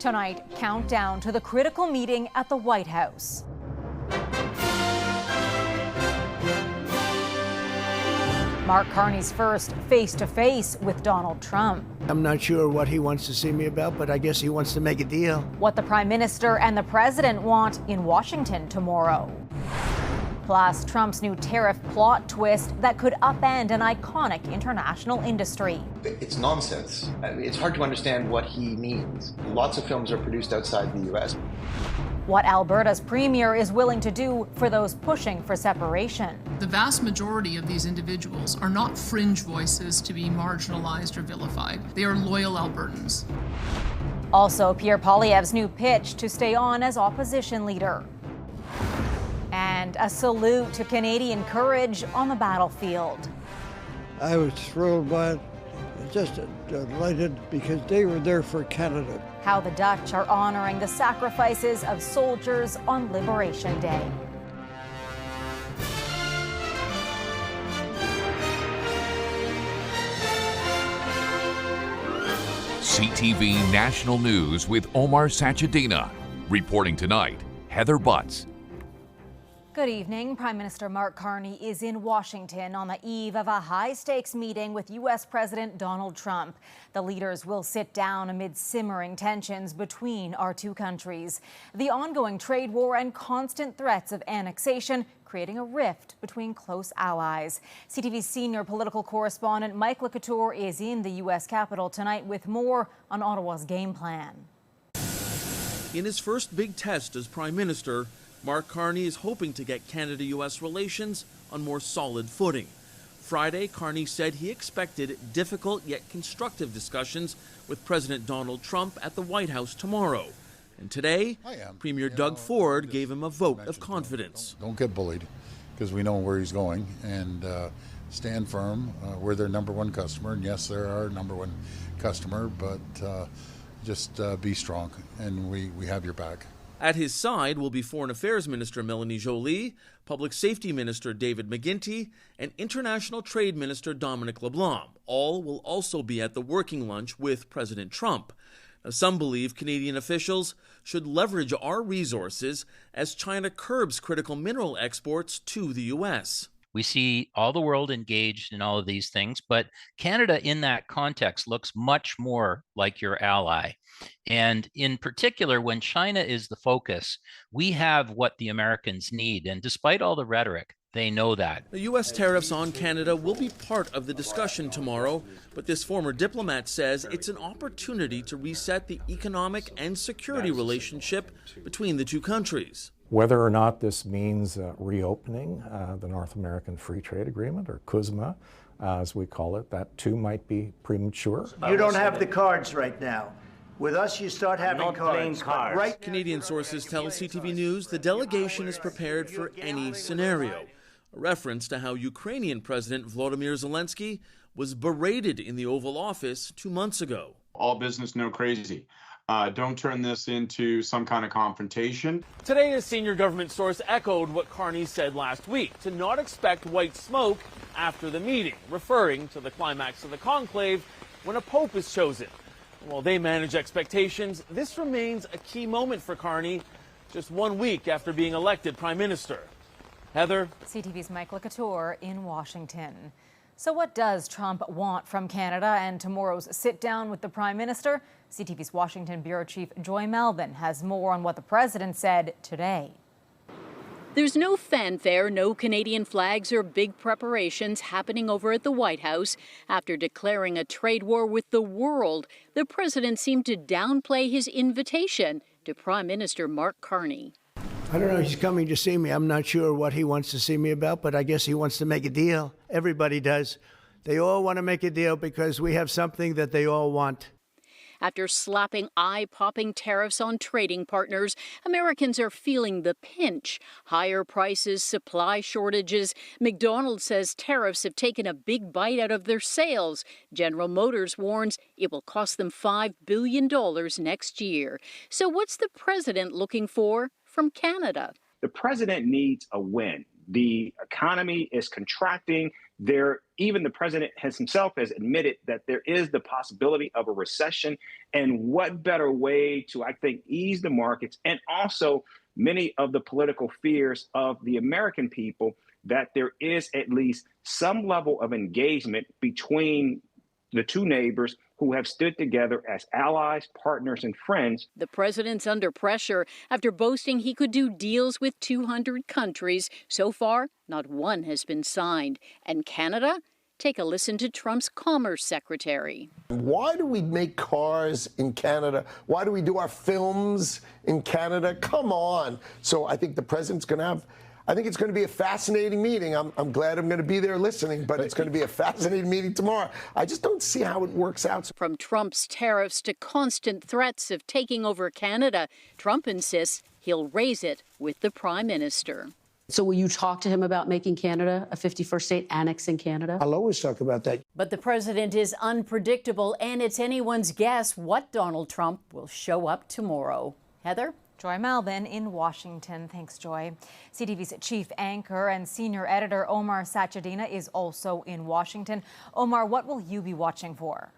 Tonight, countdown to the critical meeting at the White House. Mark Carney's first face-to-face with Donald Trump. I'm not sure what he wants to see me about, but I guess he wants to make a deal. What the Prime Minister and the President want in Washington tomorrow. Plus, Trump's new tariff plot twist that could upend an iconic international industry. It's nonsense. I mean, it's hard to understand what he means. Lots of films are produced outside the U.S. What Alberta's Premier is willing to do for those pushing for separation. The vast majority of these individuals are not fringe voices to be marginalized or vilified. They are loyal Albertans. Also, Pierre Poilievre's new pitch to stay on as opposition leader. And a salute to Canadian courage on the battlefield. I was thrilled by it, just delighted because they were there for Canada. How the Dutch are honoring the sacrifices of soldiers on Liberation Day. CTV National News with Omar Sachedina. Reporting tonight, Heather Butts. Good evening. Prime Minister Mark Carney is in Washington on the eve of a high-stakes meeting with U.S. President Donald Trump. The leaders will sit down amid simmering tensions between our two countries. The ongoing trade war and constant threats of annexation creating a rift between close allies. CTV's senior political correspondent Mike LeCouture is in the U.S. Capitol tonight with more on Ottawa's game plan. In his first big test as Prime Minister, Mark Carney is hoping to get Canada-U.S. relations on more solid footing. Friday, Carney said he expected difficult yet constructive discussions with President Donald Trump at the White House tomorrow. And today, Premier Doug Ford gave him a vote of confidence. Don't get bullied, because we know where he's going, and stand firm. We're their number one customer, and yes, they're our number one customer, but just be strong, and we have your back. At his side will be Foreign Affairs Minister Melanie Joly, Public Safety Minister David McGuinty, and International Trade Minister Dominic LeBlanc. All will also be at the working lunch with President Trump. Now, some believe Canadian officials should leverage our resources as China curbs critical mineral exports to the U.S. We see all the world engaged in all of these things, but Canada in that context looks much more like your ally. And in particular, when China is the focus, we have what the Americans need. And despite all the rhetoric, they know that. The U.S. tariffs on Canada will be part of the discussion tomorrow, but this former diplomat says it's an opportunity to reset the economic and security relationship between the two countries. Whether or not this means reopening the North American Free Trade Agreement, or CUSMA, as we call it, that too might be premature. You don't have the cards right now. With us, you start having cards. Right. Canadian sources tell CTV News the delegation is prepared for any scenario. A reference to how Ukrainian President Volodymyr Zelensky was berated in the Oval Office 2 months ago. All business, no crazy. Don't turn this into some kind of confrontation. Today, a senior government source echoed what Carney said last week, to not expect white smoke after the meeting, referring to the climax of the conclave when a pope is chosen. While they manage expectations, this remains a key moment for Carney just 1 week after being elected Prime Minister. Heather? CTV's Mike LeCouture in Washington. So what does Trump want from Canada and tomorrow's sit-down with the Prime Minister? CTV's Washington Bureau Chief Joy Melvin has more on what the president said today. There's no fanfare, no Canadian flags or big preparations happening over at the White House. After declaring a trade war with the world, the president seemed to downplay his invitation to Prime Minister Mark Carney. I don't know, he's coming to see me. I'm not sure what he wants to see me about, but I guess he wants to make a deal. Everybody does. They all want to make a deal because we have something that they all want. After slapping eye-popping tariffs on trading partners, Americans are feeling the pinch. Higher prices, supply shortages. McDonald's says tariffs have taken a big bite out of their sales. General Motors warns it will cost them $5 billion next year. So what's the president looking for from Canada? The president needs a win. The economy is contracting. There even the president himself has admitted that there is the possibility of a recession. And what better way to, I think, ease the markets and also many of the political fears of the American people, that there is at least some level of engagement between the two neighbors who have stood together as allies, partners, and friends. The president's under pressure after boasting he could do deals with 200 countries. So far, not one has been signed. And Canada? Take a listen to Trump's Commerce Secretary. Why do we make cars in Canada? Why do we do our films in Canada? Come on. So I think the president's going to have, I think it's going to be a fascinating meeting. I'm glad I'm going to be there listening, but it's going to be a fascinating meeting tomorrow. I just don't see how it works out. From Trump's tariffs to constant threats of taking over Canada, Trump insists he'll raise it with the Prime Minister. So will you talk to him about making Canada a 51st state, annexing Canada? I'll always talk about that. But the president is unpredictable, and it's anyone's guess what Donald Trump will show up tomorrow. Heather? Joy Malvin in Washington. Thanks, Joy. CTV's chief anchor and senior editor Omar Sachedina is also in Washington. Omar, what will you be watching for?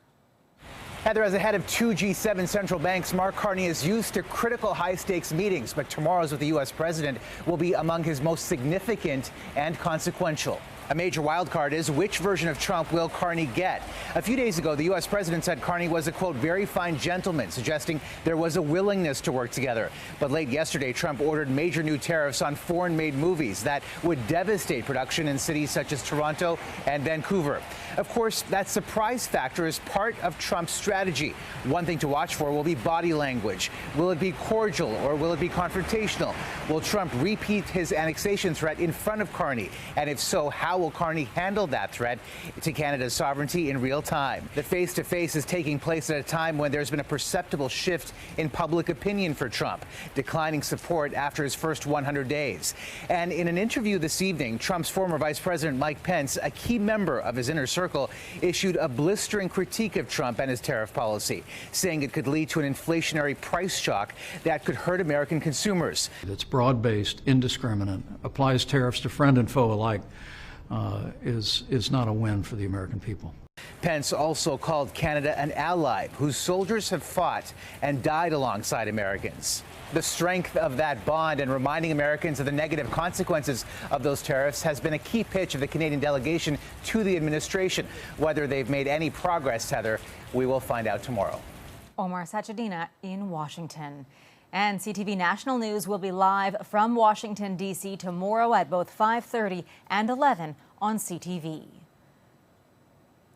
Heather, as the head of two G7 central banks, Mark Carney is used to critical high-stakes meetings, but tomorrow's with the U.S. president will be among his most significant and consequential. A major wild card is which version of Trump will Carney get? A few days ago, the U.S. president said Carney was a, quote, very fine gentleman, suggesting there was a willingness to work together. But late yesterday, Trump ordered major new tariffs on foreign-made movies that would devastate production in cities such as Toronto and Vancouver. Of course, that surprise factor is part of Trump's strategy. One thing to watch for will be body language. Will it be cordial or will it be confrontational? Will Trump repeat his annexation threat in front of Carney? And if so, how will Carney handle that threat to Canada's sovereignty in real time? The face-to-face is taking place at a time when there's been a perceptible shift in public opinion for Trump, declining support after his first 100 days. And in an interview this evening, Trump's former Vice President Mike Pence, a key member of his inner circle, issued a blistering critique of Trump and his tariff policy, saying it could lead to an inflationary price shock that could hurt American consumers. It's broad-based, indiscriminate, applies tariffs to friend and foe alike, is not a win for the American people. Pence also called Canada an ally whose soldiers have fought and died alongside Americans. The strength of that bond and reminding Americans of the negative consequences of those tariffs has been a key pitch of the Canadian delegation to the administration. Whether they've made any progress, Heather, we will find out tomorrow. Omar Sachedina in Washington. And CTV National News will be live from Washington, D.C. tomorrow at both 5:30 and 11 on CTV.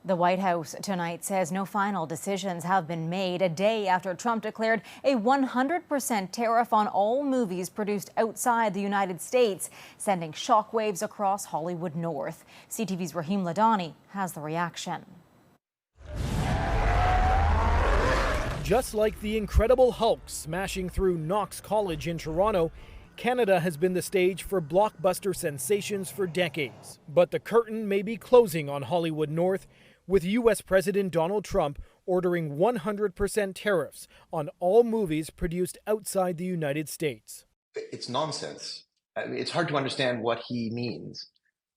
The White House tonight says no final decisions have been made a day after Trump declared a 100% tariff on all movies produced outside the United States, sending shockwaves across Hollywood North. CTV's Raheem Ladani has the reaction. Just like the Incredible Hulk smashing through Knox College in Toronto, Canada has been the stage for blockbuster sensations for decades. But the curtain may be closing on Hollywood North, with U.S. President Donald Trump ordering 100% tariffs on all movies produced outside the United States. It's nonsense. I mean, it's hard to understand what he means.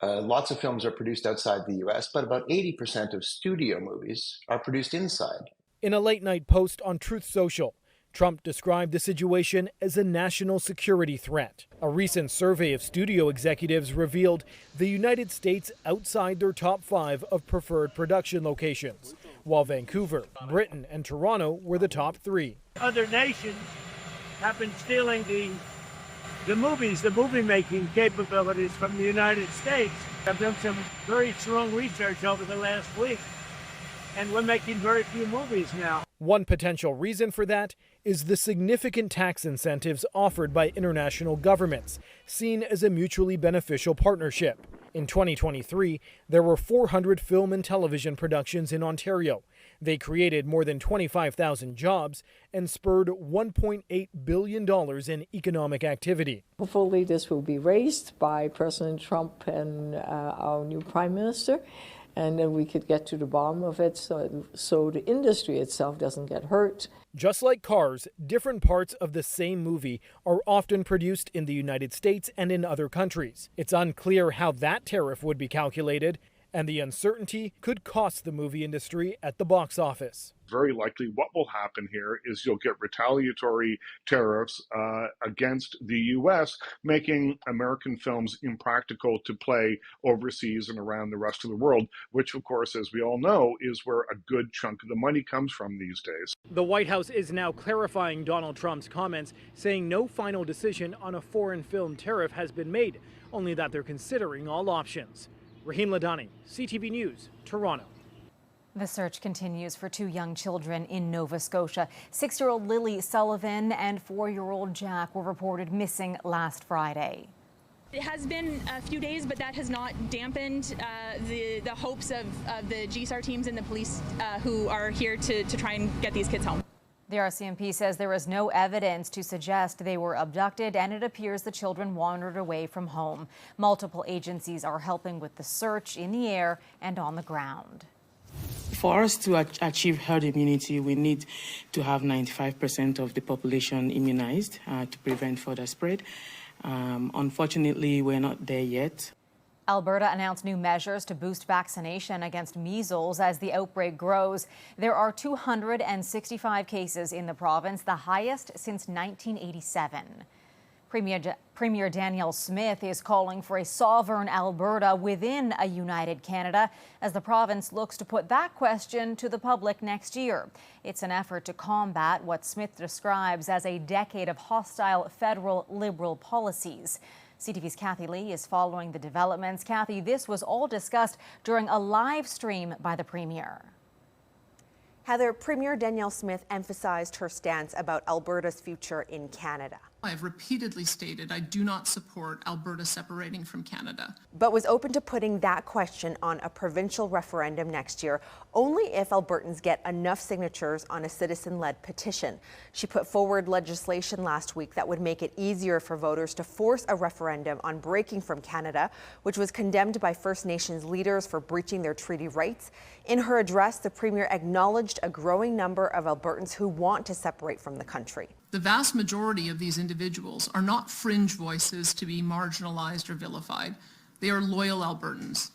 Lots of films are produced outside the U.S., but about 80% of studio movies are produced inside. In a late-night post on Truth Social, Trump described the situation as a national security threat. A recent survey of studio executives revealed the United States outside their top 5 of preferred production locations, while Vancouver, Britain, and Toronto were the top 3. Other nations have been stealing the movie-making capabilities from the United States. I've done some very strong research over the last week, and we're making very few movies now. One potential reason for that is the significant tax incentives offered by international governments, seen as a mutually beneficial partnership. In 2023, there were 400 film and television productions in Ontario. They created more than 25,000 jobs and spurred $1.8 billion in economic activity. Hopefully this will be raised by President Trump and our new Prime Minister, and then we could get to the bottom of it so the industry itself doesn't get hurt. Just like cars, different parts of the same movie are often produced in the United States and in other countries. It's unclear how that tariff would be calculated, And the uncertainty could cost the movie industry at the box office. Very likely what will happen here is you'll get retaliatory tariffs against the U.S., making American films impractical to play overseas and around the rest of the world, which, of course, as we all know, is where a good chunk of the money comes from these days. The White House is now clarifying Donald Trump's comments, saying no final decision on a foreign film tariff has been made, only that they're considering all options. Raheem Ladani, CTV News, Toronto. The search continues for 2 young children in Nova Scotia. 6-year-old Lily Sullivan and 4-year-old Jack were reported missing last Friday. It has been a few days, but that has not dampened the hopes of the GSAR teams and the police who are here to try and get these kids home. The RCMP says there is no evidence to suggest they were abducted, and it appears the children wandered away from home. Multiple agencies are helping with the search in the air and on the ground. For us to achieve herd immunity, we need to have 95% of the population immunized to prevent further spread. Unfortunately, we're not there yet. Alberta announced new measures to boost vaccination against measles as the outbreak grows. There are 265 cases in the province, the highest since 1987. Premier Danielle Smith is calling for a sovereign Alberta within a united Canada as the province looks to put that question to the public next year. It's an effort to combat what Smith describes as a decade of hostile federal Liberal policies. CTV's Kathy Lee is following the developments. Kathy, this was all discussed during a live stream by the Premier. Heather, Premier Danielle Smith emphasized her stance about Alberta's future in Canada. I have repeatedly stated I do not support Alberta separating from Canada. But was open to putting that question on a provincial referendum next year, only if Albertans get enough signatures on a citizen-led petition. She put forward legislation last week that would make it easier for voters to force a referendum on breaking from Canada, which was condemned by First Nations leaders for breaching their treaty rights. In her address, the Premier acknowledged a growing number of Albertans who want to separate from the country. The vast majority of these individuals are not fringe voices to be marginalized or vilified. They are loyal Albertans.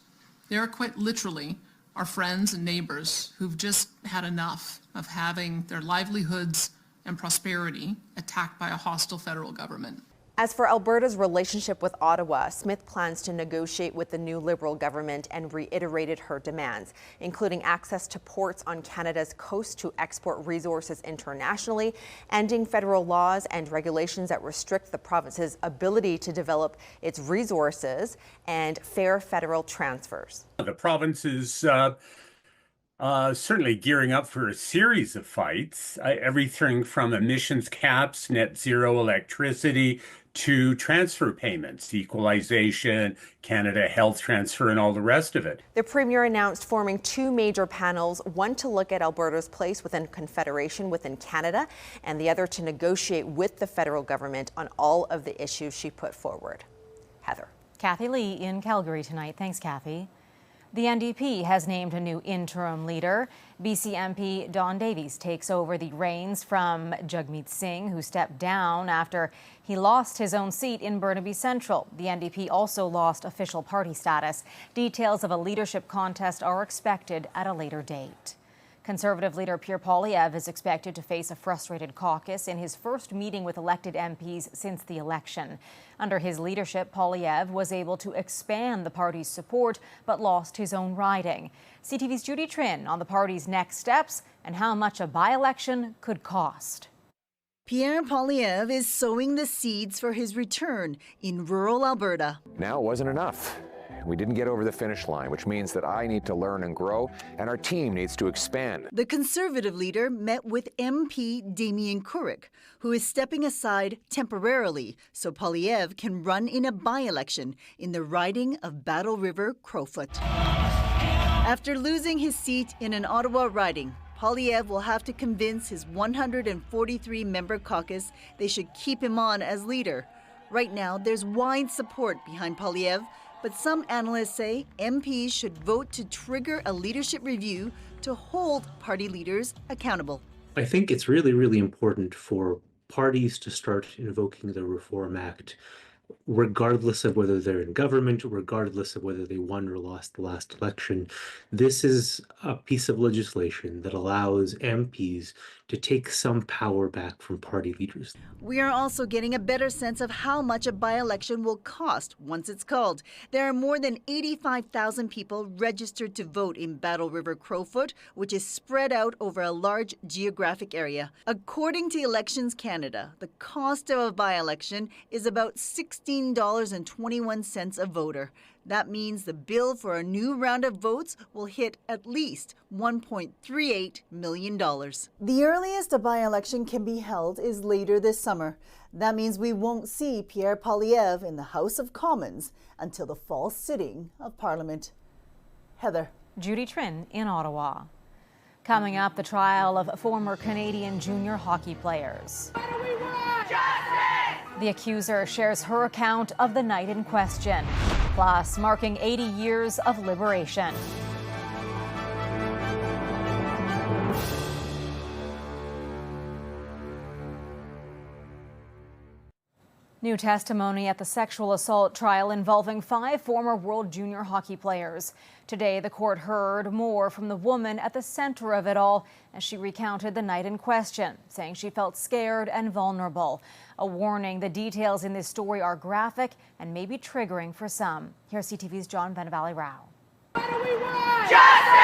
They are quite literally our friends and neighbors who've just had enough of having their livelihoods and prosperity attacked by a hostile federal government. As for Alberta's relationship with Ottawa, Smith plans to negotiate with the new Liberal government and reiterated her demands, including access to ports on Canada's coast to export resources internationally, ending federal laws and regulations that restrict the province's ability to develop its resources, and fair federal transfers. The province is certainly gearing up for a series of fights, everything from emissions caps, net zero electricity, to transfer payments, equalization, Canada Health Transfer, and all the rest of it. The Premier announced forming 2 major panels, one to look at Alberta's place within Confederation within Canada, and the other to negotiate with the federal government on all of the issues she put forward. Heather. Kathy Lee in Calgary tonight. Thanks, Kathy. The NDP has named a new interim leader. BC MP Don Davies takes over the reins from Jagmeet Singh, who stepped down after he lost his own seat in Burnaby Central. The NDP also lost official party status. Details of a leadership contest are expected at a later date. Conservative leader Pierre Poilievre is expected to face a frustrated caucus in his first meeting with elected MPs since the election. Under his leadership, Poilievre was able to expand the party's support but lost his own riding. CTV's Judy Trin on the party's next steps and how much a by-election could cost. Pierre Poilievre is sowing the seeds for his return in rural Alberta. Now it wasn't enough. We didn't get over the finish line, which means that I need to learn and grow, and our team needs to expand. The Conservative leader met with MP Damien Couric, who is stepping aside temporarily so Poilievre can run in a by-election in the riding of Battle River Crowfoot. After losing his seat in an Ottawa riding, Poilievre will have to convince his 143-member caucus they should keep him on as leader. Right now, there's wide support behind Poilievre, but some analysts say MPs should vote to trigger a leadership review to hold party leaders accountable. I think it's really, really important for parties to start invoking the Reform Act regardless of whether they're in government, regardless of whether they won or lost the last election. This is a piece of legislation that allows MPs to take some power back from party leaders. We are also getting a better sense of how much a by-election will cost once it's called. There are more than 85,000 people registered to vote in Battle River Crowfoot, which is spread out over a large geographic area. According to Elections Canada, the cost of a by-election is about $16.21 a voter. That means the bill for a new round of votes will hit at least $1.38 million. The earliest a by-election can be held is later this summer. That means we won't see Pierre Poilievre in the House of Commons until the fall sitting of Parliament. Heather. Judy Trin in Ottawa. Coming up, the trial of former Canadian junior hockey players. What do we want? Justice! The accuser shares her account of the night in question, plus marking 80 years of liberation. New testimony at the sexual assault trial involving 5 former World Junior hockey players. Today, the court heard more from the woman at the center of it all as she recounted the night in question, saying she felt scared and vulnerable. A warning, the details in this story are graphic and may be triggering for some. Here's CTV's John Benavali-Rao. What do we want? Justice!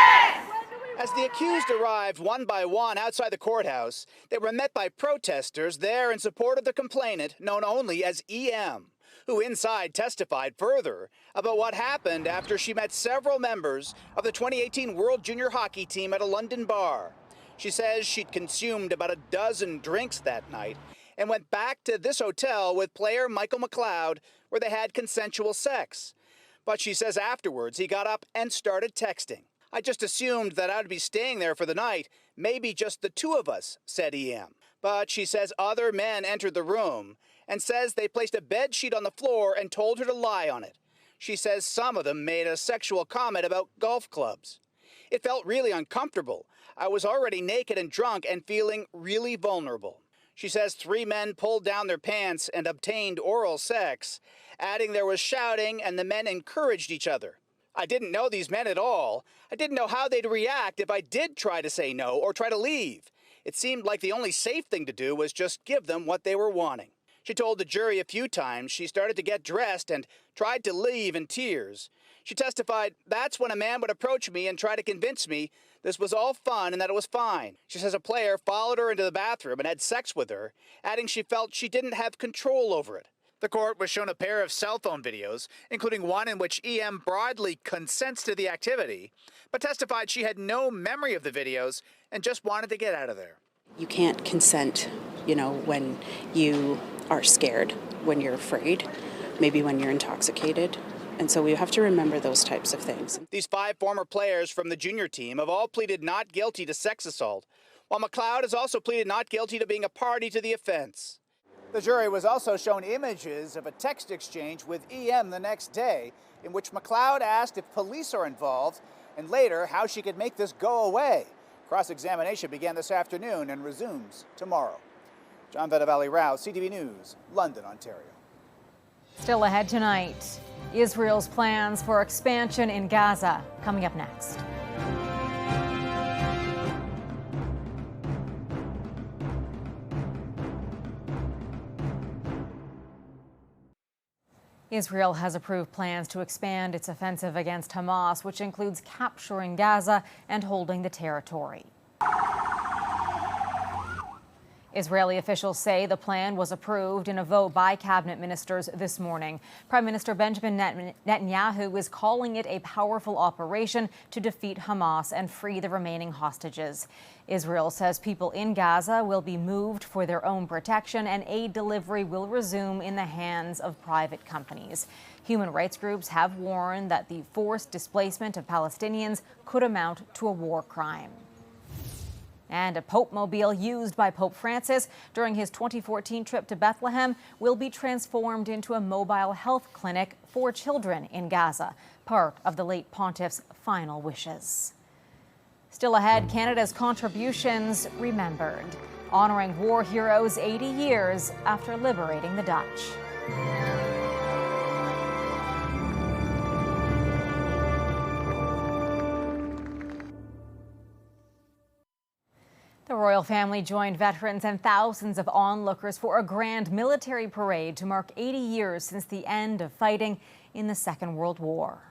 As the accused arrived one by one outside the courthouse, they were met by protesters there in support of the complainant, known only as EM, who inside testified further about what happened after she met several members of the 2018 World Junior Hockey team at a London bar. She says she'd consumed about a dozen drinks that night and went back to this hotel with player Michael McLeod, where they had consensual sex. But she says afterwards he got up and started texting. I just assumed that I'd be staying there for the night, maybe just the two of us, said EM. But she says other men entered the room and says they placed a bed sheet on the floor and told her to lie on it. She says some of them made a sexual comment about golf clubs. It felt really uncomfortable. I was already naked and drunk and feeling really vulnerable. She says 3 men pulled down their pants and obtained oral sex, adding there was shouting and the men encouraged each other. I didn't know these men at all. I didn't know how they'd react if I did try to say no or try to leave. It seemed like the only safe thing to do was just give them what they were wanting. She told the jury a few times she started to get dressed and tried to leave in tears. She testified, that's when a man would approach me and try to convince me this was all fun and that it was fine. She says a player followed her into the bathroom and had sex with her, adding she felt she didn't have control over it. The court was shown a pair of cell phone videos, including one in which EM broadly consents to the activity, but testified she had no memory of the videos and just wanted to get out of there. You can't consent, when you are scared, when you're afraid, maybe when you're intoxicated. And so we have to remember those types of things. These 5 former players from the junior team have all pleaded not guilty to sex assault, while McLeod has also pleaded not guilty to being a party to the offense. The jury was also shown images of a text exchange with EM the next day, in which McLeod asked if police are involved, and later how she could make this go away. Cross-examination began this afternoon and resumes tomorrow. John Benavali-Rao, CTV News, London, Ontario. Still ahead tonight, Israel's plans for expansion in Gaza, coming up next. Israel has approved plans to expand its offensive against Hamas, which includes capturing Gaza and holding the territory. Israeli officials say the plan was approved in a vote by cabinet ministers this morning. Prime Minister Benjamin Netanyahu is calling it a powerful operation to defeat Hamas and free the remaining hostages. Israel says people in Gaza will be moved for their own protection and aid delivery will resume in the hands of private companies. Human rights groups have warned that the forced displacement of Palestinians could amount to a war crime. And a Pope-mobile used by Pope Francis during his 2014 trip to Bethlehem will be transformed into a mobile health clinic for children in Gaza, part of the late pontiff's final wishes. Still ahead, Canada's contributions remembered, honoring war heroes 80 years after liberating the Dutch. royal family joined veterans and thousands of onlookers for a grand military parade to mark 80 years since the end of fighting in the Second World War.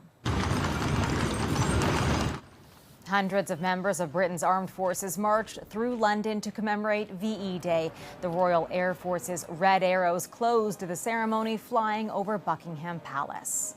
Hundreds of members of Britain's armed forces marched through London to commemorate VE Day. The Royal Air Force's Red Arrows closed the ceremony, flying over Buckingham Palace.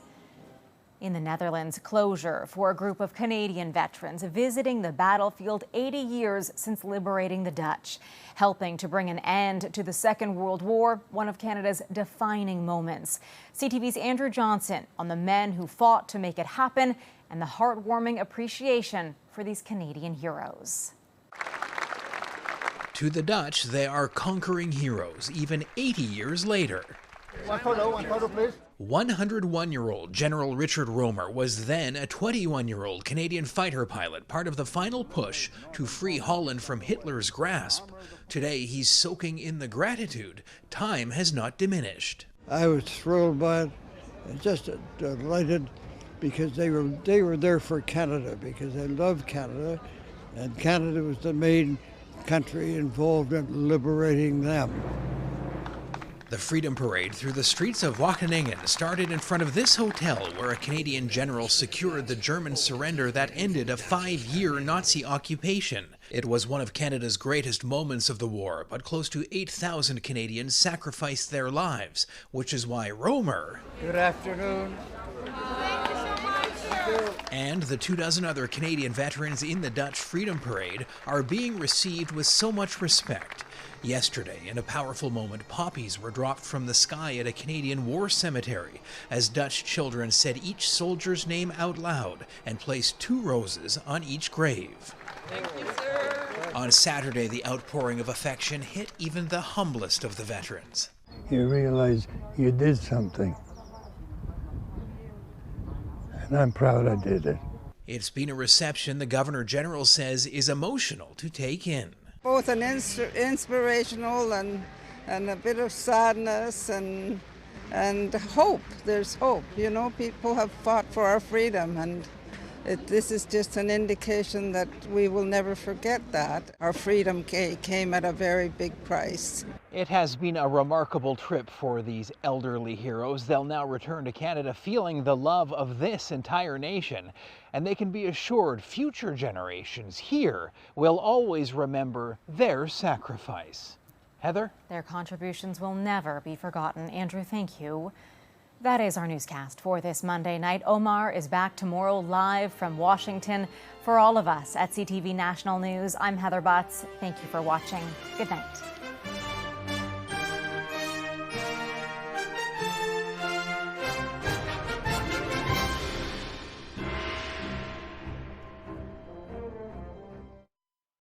In the Netherlands, closure for a group of Canadian veterans visiting the battlefield 80 years since liberating the Dutch, helping to bring an end to the Second World War, one of Canada's defining moments. CTV's Andrew Johnson on the men who fought to make it happen and the heartwarming appreciation for these Canadian heroes. To the Dutch, they are conquering heroes, even 80 years later. One photo, please. 101-year-old General Richard Romer was then a 21-year-old Canadian fighter pilot, part of the final push to free Holland from Hitler's grasp. Today, he's soaking in the gratitude. Time has not diminished. I was thrilled by it, and just delighted, because they were there for Canada, because they love Canada, and Canada was the main country involved in liberating them. The Freedom Parade through the streets of Wageningen started in front of this hotel, where a Canadian general secured the German surrender that ended a 5-year Nazi occupation. It was one of Canada's greatest moments of the war, but close to 8,000 Canadians sacrificed their lives, which is why Romer... Good afternoon. And the 24 other Canadian veterans in the Dutch Freedom Parade are being received with so much respect. Yesterday, in a powerful moment, poppies were dropped from the sky at a Canadian war cemetery as Dutch children said each soldier's name out loud and placed 2 roses on each grave. Thank you, sir. On Saturday, the outpouring of affection hit even the humblest of the veterans. You realize you did something. And I'm proud I did it. It's been a reception the Governor General says is emotional to take in. Both an inspirational and a bit of sadness and hope. There's hope. You know, people have fought for our freedom, and this is just an indication that we will never forget that. Our freedom came at a very big price. It has been a remarkable trip for these elderly heroes. They'll now return to Canada feeling the love of this entire nation, and they can be assured future generations here will always remember their sacrifice. Heather? Their contributions will never be forgotten. Andrew, thank you. That is our newscast for this Monday night. Omar is back tomorrow live from Washington. For all of us at CTV National News, I'm Heather Butts. Thank you for watching. Good night.